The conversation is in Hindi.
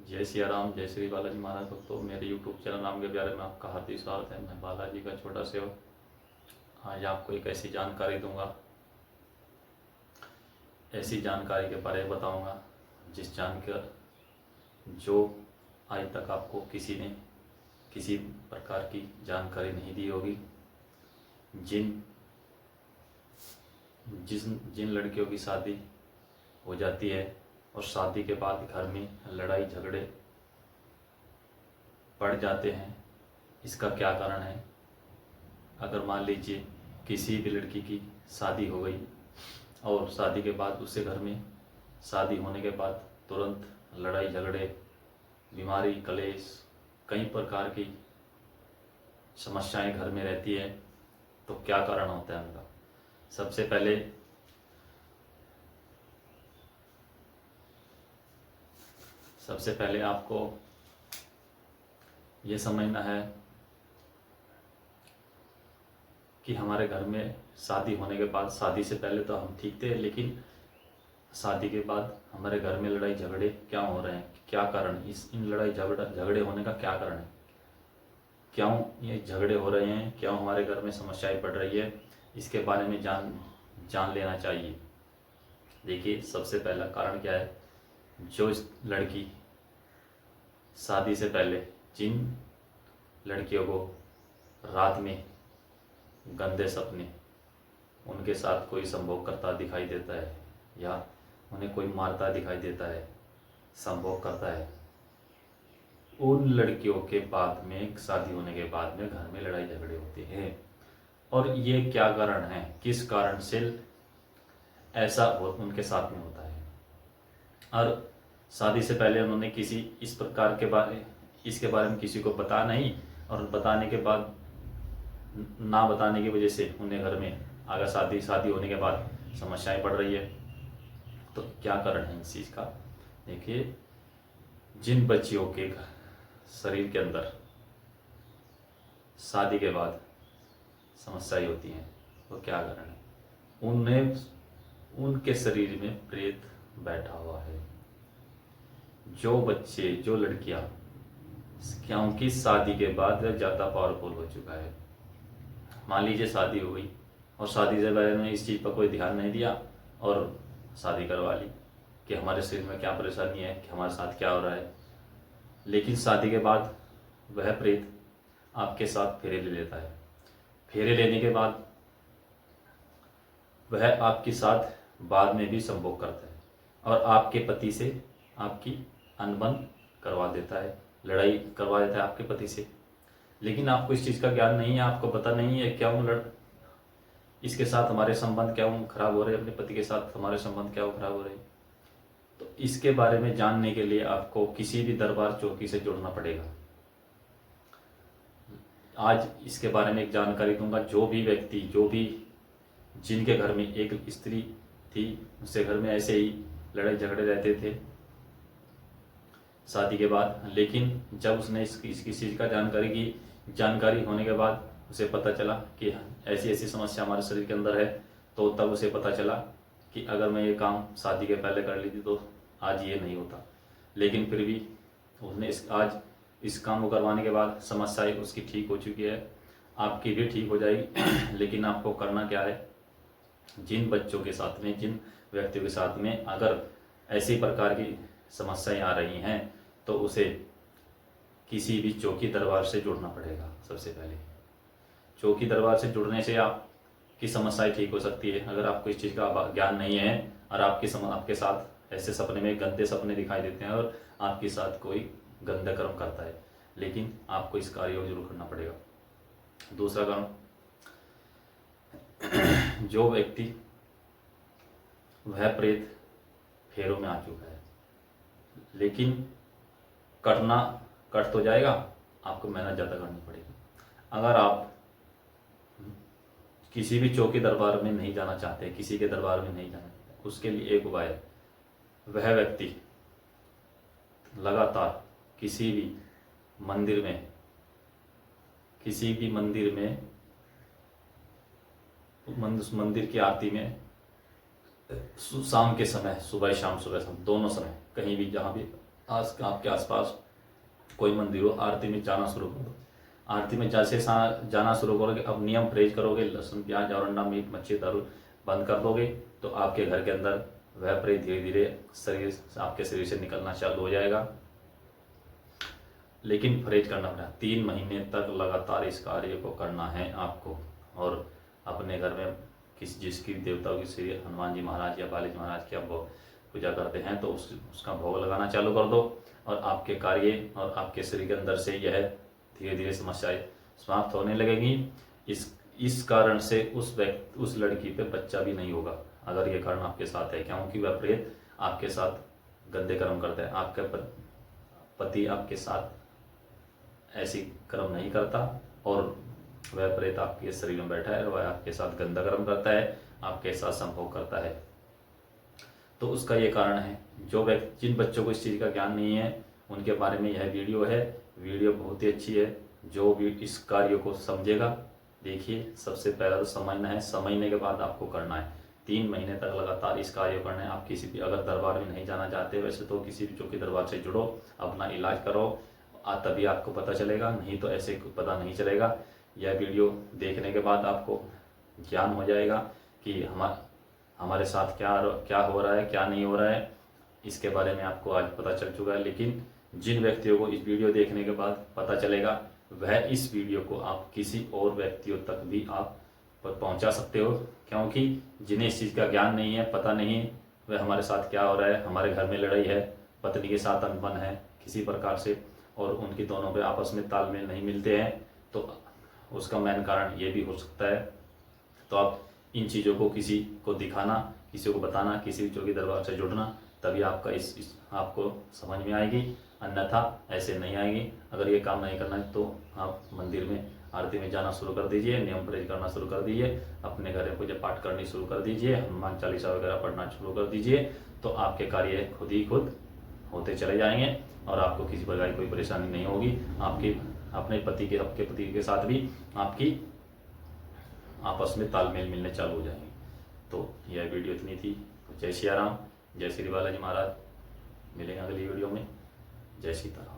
जय सिया राम, जय श्री बालाजी महाराज भक्तों। मेरे YouTube चैनल नाम के प्यारे में आपका हार्दिक स्वागत है। मैं बालाजी का छोटा सेवक आज आपको एक ऐसी जानकारी दूंगा, ऐसी जानकारी के बारे में बताऊंगा जिस जानकर जो आज तक आपको किसी ने किसी प्रकार की जानकारी नहीं दी होगी। जिन लड़कियों की शादी हो जाती है और शादी के बाद घर में लड़ाई झगड़े पड़ जाते हैं, इसका क्या कारण है। अगर मान लीजिए किसी भी लड़की की शादी हो गई और शादी के बाद उससे घर में शादी होने के बाद तुरंत लड़ाई झगड़े, बीमारी, कलेश, कई प्रकार की समस्याएं घर में रहती है, तो क्या कारण होता है उनका। सबसे पहले आपको ये समझना है कि हमारे घर में शादी होने के बाद, शादी से पहले तो हम ठीक थे, लेकिन शादी के बाद हमारे घर में लड़ाई झगड़े क्या हो रहे हैं, क्या कारण, इन लड़ाई झगड़े होने का क्या कारण है, क्यों ये झगड़े हो रहे हैं, क्यों हमारे घर में समस्याएं पड़ रही है, इसके बारे में जान लेना चाहिए। देखिए, सबसे पहला कारण क्या है। जो लड़की शादी से पहले, जिन लड़कियों को रात में गंदे सपने उनके साथ कोई संभोग करता दिखाई देता है या उन्हें कोई मारता दिखाई देता है, संभोग करता है, उन लड़कियों के बाद में, शादी होने के बाद में घर में लड़ाई झगड़े होते हैं। और ये क्या कारण है, किस कारण से ऐसा उनके साथ में होता है। और शादी से पहले उन्होंने किसी इस प्रकार के इसके बारे में किसी को बता नहीं, और बताने के बाद, ना बताने की वजह से उन्हें घर में अगर शादी होने के बाद समस्याएं पड़ रही है। तो क्या कारण है इस चीज़ का। देखिए, जिन बच्चियों के शरीर के अंदर शादी के बाद समस्याएं होती हैं, वो क्या कारण है, उनके शरीर में प्रेत बैठा हुआ है। जो बच्चे, जो लड़कियां, क्योंकि शादी के बाद ज़्यादा पावरफुल हो चुका है। मान लीजिए शादी हो गई और शादी से पहले में इस चीज़ पर कोई ध्यान नहीं दिया और शादी करवा ली कि हमारे शरीर में क्या परेशानी है, कि हमारे साथ क्या हो रहा है। लेकिन शादी के बाद वह प्रेत आपके साथ फेरे ले लेता है। फेरे लेने के बाद वह आपके साथ बाद में भी संभोग करता है और आपके पति से आपकी अनबन करवा देता है, लड़ाई करवा देता है आपके पति से। लेकिन आपको इस चीज़ का ज्ञान नहीं है, आपको पता नहीं है क्यों इसके साथ हमारे संबंध क्यों खराब हो रहे हैं, अपने पति के साथ हमारे संबंध क्यों खराब हो रहे हैं। तो इसके बारे में जानने के लिए आपको किसी भी दरबार चौकी से जुड़ना पड़ेगा। आज इसके बारे में एक जानकारी दूंगा। जो भी व्यक्ति, जिनके घर में एक स्त्री थी, उससे घर में ऐसे ही लड़ाई झगड़े रहते थे शादी के बाद, लेकिन जब उसने इसकी चीज़ का जानकारी होने के बाद उसे पता चला कि ऐसी ऐसी समस्या हमारे शरीर के अंदर है, तो तब उसे पता चला कि अगर मैं ये काम शादी के पहले कर ली थी तो आज ये नहीं होता। लेकिन फिर भी उसने आज इस काम को करवाने के बाद समस्याएं उसकी ठीक हो चुकी है, आपकी भी ठीक हो जाएगी। लेकिन आपको करना क्या है, जिन बच्चों के साथ में, जिन व्यक्तियों के साथ में अगर ऐसी प्रकार की समस्याएं आ रही हैं, तो उसे किसी भी चौकी दरबार से जुड़ना पड़ेगा। सबसे पहले चौकी दरबार से जुड़ने से आपकी समस्याएं ठीक हो सकती है। अगर आपको इस चीज़ का ज्ञान नहीं है और आपके साथ ऐसे सपने में गंदे सपने दिखाई देते हैं और आपके साथ कोई गंदा कर्म करता है, लेकिन आपको इस कार्य को जरूर करना पड़ेगा। दूसरा कारण, जो व्यक्ति, वह प्रेत फेरों में आ चुका है, लेकिन कट तो जाएगा, आपको मेहनत ज़्यादा करनी पड़ेगी। अगर आप किसी भी चौकी दरबार में नहीं जाना चाहते, किसी के दरबार में नहीं जाना चाहते, उसके लिए एक उपाय है। वह व्यक्ति लगातार किसी भी मंदिर में मंदिर की आरती में शाम के समय, सुबह शाम दोनों समय, कहीं भी जहाँ भी आज आपके आसपास कोई मंदिर हो, आरती में जाना शुरू करो। आरती में जैसे जाना शुरू करोगे, अब नियम परहेज करोगे, लहसुन प्याज और अंडा मीट मच्छी दारू बंद कर दोगे, तो आपके घर के अंदर वह प्रेत धीरे धीरे आपके शरीर से निकलना चालू हो जाएगा। लेकिन परहेज करना पड़ेगा। 3 महीने तक लगातार इस कार्य को करना है आपको। और अपने घर में जिसकी देवताओं की श्री हनुमान जी महाराज या बालाजी महाराज की आप पूजा करते हैं तो उसका भोग लगाना चालू कर दो, और आपके कार्य और आपके शरीर के अंदर से यह धीरे धीरे समस्याएं समाप्त होने लगेगी। इस कारण से उस लड़की पे बच्चा भी नहीं होगा, अगर ये कारण आपके साथ है, क्योंकि वह प्रेत आपके साथ गंदे कर्म करता है। आपका पति आपके साथ ऐसी कर्म नहीं करता, और वह प्रेत आपके शरीर में बैठा है, वह आपके साथ गंदा कर्म करता है, आपके साथ संभोग करता है। तो उसका ये कारण है। जिन बच्चों को इस चीज़ का ज्ञान नहीं है उनके बारे में यह वीडियो है। वीडियो बहुत ही अच्छी है। जो भी इस कार्य को समझेगा, देखिए, सबसे पहला तो समझना है, समझने के बाद आपको करना है। 3 महीने तक लगातार इस कार्य को करना है। आप किसी भी अगर दरबार में नहीं जाना चाहते, वैसे तो किसी भी चौकी दरबार से जुड़ो, अपना इलाज करो, तभी आपको पता चलेगा, नहीं तो ऐसे पता नहीं चलेगा। यह वीडियो देखने के बाद आपको ज्ञान हो जाएगा कि हमारे साथ क्या हो रहा है, क्या नहीं हो रहा है, इसके बारे में आपको आज पता चल चुका है। लेकिन जिन व्यक्तियों को इस वीडियो देखने के बाद पता चलेगा, वह इस वीडियो को आप किसी और व्यक्तियों तक भी आप पहुंचा सकते हो, क्योंकि जिन्हें इस चीज़ का ज्ञान नहीं है, पता नहीं है वह हमारे साथ क्या हो रहा है, हमारे घर में लड़ाई है, पत्नी के साथ अनबन है किसी प्रकार से, और उनकी दोनों पे आपस में तालमेल नहीं मिलते हैं, तो उसका मेन कारण ये भी हो सकता है। तो आप इन चीज़ों को किसी को दिखाना, किसी को बताना, किसी चौकी दरबार से जुड़ना, तभी आपका आपको समझ में आएगी, अन्यथा ऐसे नहीं आएगी। अगर ये काम नहीं करना है तो आप मंदिर में आरती में जाना शुरू कर दीजिए, नियम परहेज करना शुरू कर दीजिए, अपने घर में पूजा पाठ करनी शुरू कर दीजिए, हनुमान चालीसा वगैरह पढ़ना शुरू कर दीजिए, तो आपके कार्य खुद ही खुद होते चले जाएंगे और आपको किसी प्रकार की कोई परेशानी नहीं होगी। आपके पति के साथ भी आपकी आपस में तालमेल मिलने चालू हो जाएंगे। तो यह वीडियो इतनी थी। जय सिया राम, जय श्री बालाजी महाराज। मिलेंगे अगली वीडियो में। जय सीताराम।